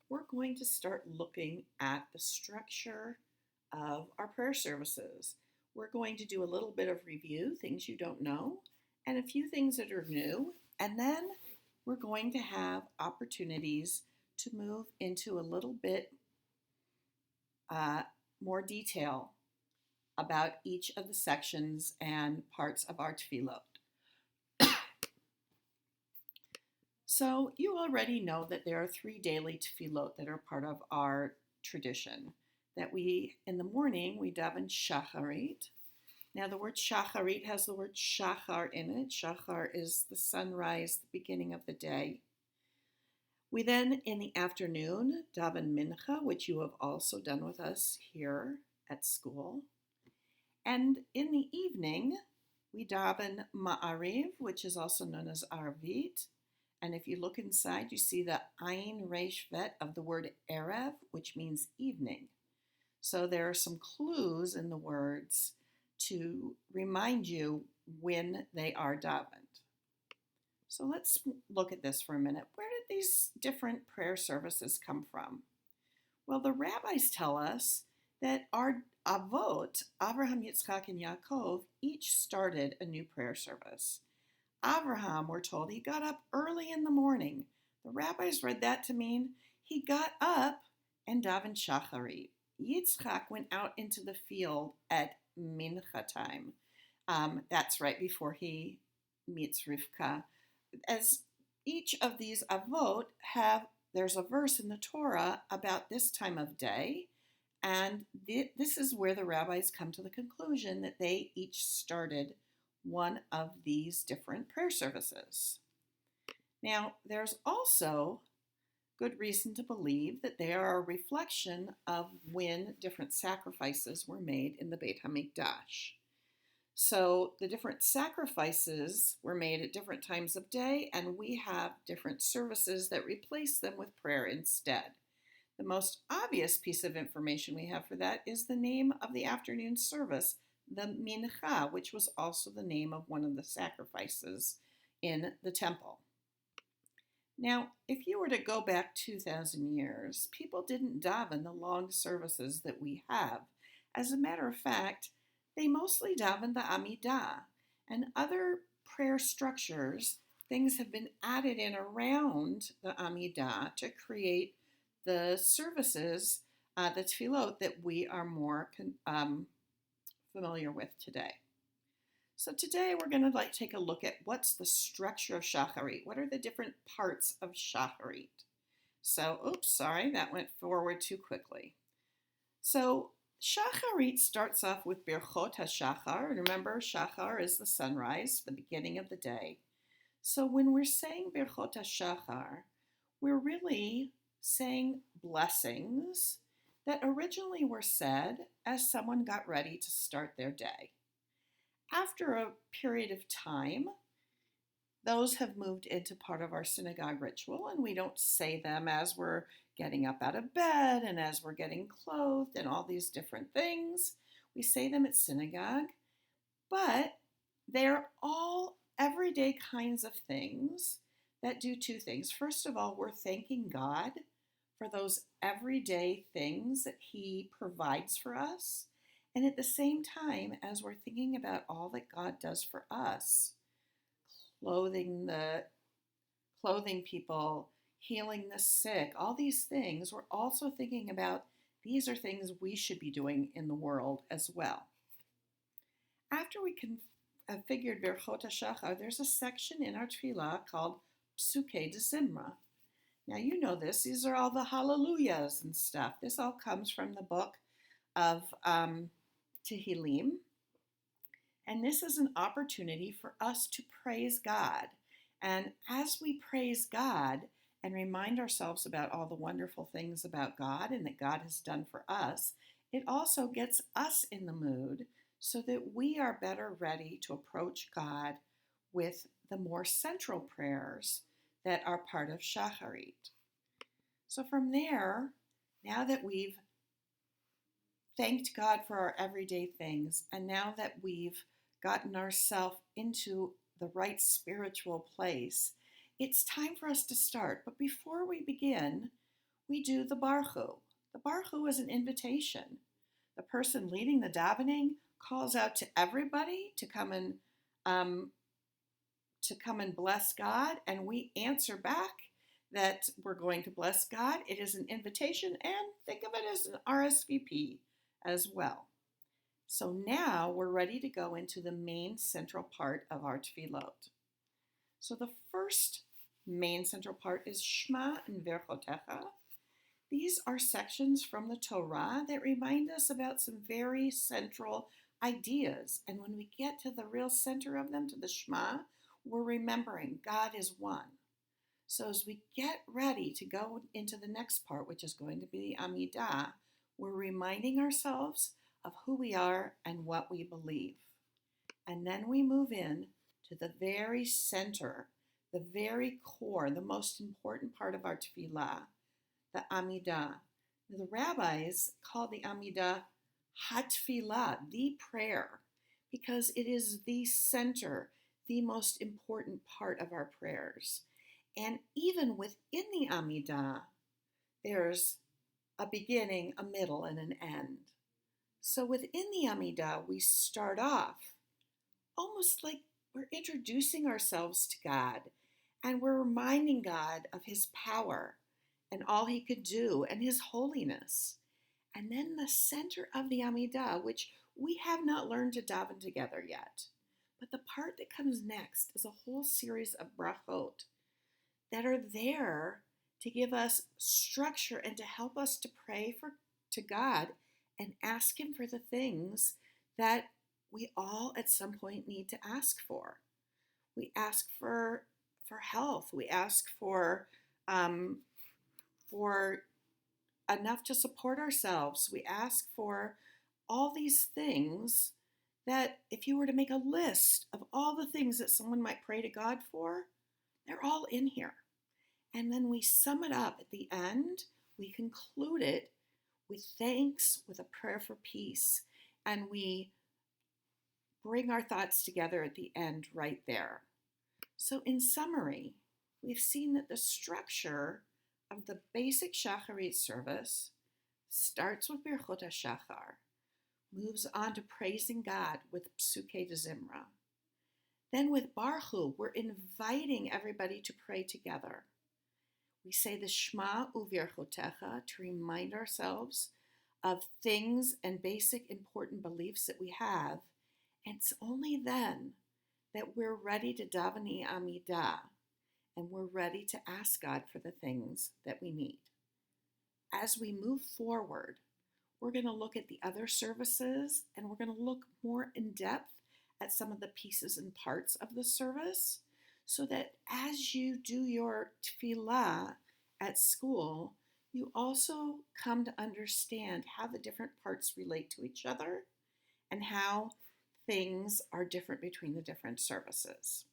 we're going to start looking at the structure of our prayer services. We're going to do a little bit of review, things you don't know, and a few things that are new. And then we're going to have opportunities to move into a little bit uh, more detail about each of the sections and parts of our tefillot. So you already know that there are 3 daily tefillot that are part of our tradition. That in the morning, we daven shacharit. Now the word shacharit has the word shachar in it. Shachar is the sunrise, the beginning of the day. We then, in the afternoon, daven mincha, which you have also done with us here at school. And in the evening, we daven ma'ariv, which is also known as arvit. And if you look inside, you see the ayin resh vet of the word erev, which means evening. So there are some clues in the words to remind you when they are davened. So let's look at this for a minute. Where did these different prayer services come from? Well, the rabbis tell us that our avot, Abraham, Yitzchak, and Yaakov, each started a new prayer service. Abraham, we're told, he got up early in the morning. The rabbis read that to mean he got up and davened shacharit. Yitzchak went out into the field at mincha time. That's right before he meets Rivka. As each of these avot there's a verse in the Torah about this time of day, and this is where the rabbis come to the conclusion that they each started one of these different prayer services. Now, there's also good reason to believe that they are a reflection of when different sacrifices were made in the Beit HaMikdash. So the different sacrifices were made at different times of day, and we have different services that replace them with prayer instead. The most obvious piece of information we have for that is the name of the afternoon service, the mincha, which was also the name of one of the sacrifices in the temple. Now, if you were to go back 2,000 years, people didn't daven the long services that we have. As a matter of fact, they mostly daven the Amidah, and other prayer structures. Things have been added in around the Amidah to create the services, the tefillot, that we are more familiar with today. So today we're going to take a look at what's the structure of shacharit. What are the different parts of shacharit? So, that went forward too quickly. So shacharit starts off with birchot hashachar. Remember, shachar is the sunrise, the beginning of the day. So when we're saying birchot hashachar, we're really saying blessings that originally were said as someone got ready to start their day. After a period of time, those have moved into part of our synagogue ritual, and we don't say them as we're getting up out of bed and as we're getting clothed and all these different things. We say them at synagogue, but they're all everyday kinds of things that do 2 things. First of all, we're thanking God for those everyday things that He provides for us. And at the same time, as we're thinking about all that God does for us, clothing people, healing the sick, all these things, we're also thinking about these are things we should be doing in the world as well. After we figured Birchot HaShachar, there's a section in our tefillah called Psukei de Zimra. Now you know this. These are all the hallelujahs and stuff. This all comes from the book of Tehillim. And this is an opportunity for us to praise God. And as we praise God and remind ourselves about all the wonderful things about God and that God has done for us, it also gets us in the mood so that we are better ready to approach God with the more central prayers that are part of shacharit. So from there, now that we've thanked God for our everyday things, and now that we've gotten ourselves into the right spiritual place, it's time for us to start. But before we begin, we do the barchu. The barchu is an invitation. The person leading the davening calls out to everybody um, to come and bless God, and we answer back that we're going to bless God. It is an invitation, and think of it as an RSVP as well. So now we're ready to go into the main central part of our tefillot. So the first main central part is Shema and Verchotecha. These are sections from the Torah that remind us about some very central ideas. And when we get to the real center of them, to the Shema, we're remembering God is one. So as we get ready to go into the next part, which is going to be the Amidah, we're reminding ourselves of who we are and what we believe. And then we move in to the very center, the very core, the most important part of our tefillah, the Amidah. The rabbis call the Amidah HaTfilah, the prayer, because it is the center, the most important part of our prayers. And even within the Amidah, there's a beginning, a middle, and an end. So within the Amidah, we start off almost like we're introducing ourselves to God, and we're reminding God of his power and all he could do and his holiness. And then the center of the Amidah, which we have not learned to daven together yet. But the part that comes next is a whole series of brachot that are there to give us structure and to help us to pray to God and ask him for the things that we all at some point need to ask for. We ask for health. We ask for enough to support ourselves. We ask for all these things that if you were to make a list of all the things that someone might pray to God for, they're all in here. And then we sum it up at the end. We conclude it with thanks, with a prayer for peace, and we bring our thoughts together at the end right there. So in summary, we've seen that the structure of the basic Shacharit service starts with Birchot HaShachar, moves on to praising God with Psukei de Zimra. Then with Barchu, we're inviting everybody to pray together. We say the Shema Uvirchotecha to remind ourselves of things and basic important beliefs that we have. And it's only then that we're ready to daven the Amidah and we're ready to ask God for the things that we need. As we move forward, we're going to look at the other services and we're going to look more in depth at some of the pieces and parts of the service so that as you do your tefillah at school, you also come to understand how the different parts relate to each other and how things are different between the different services.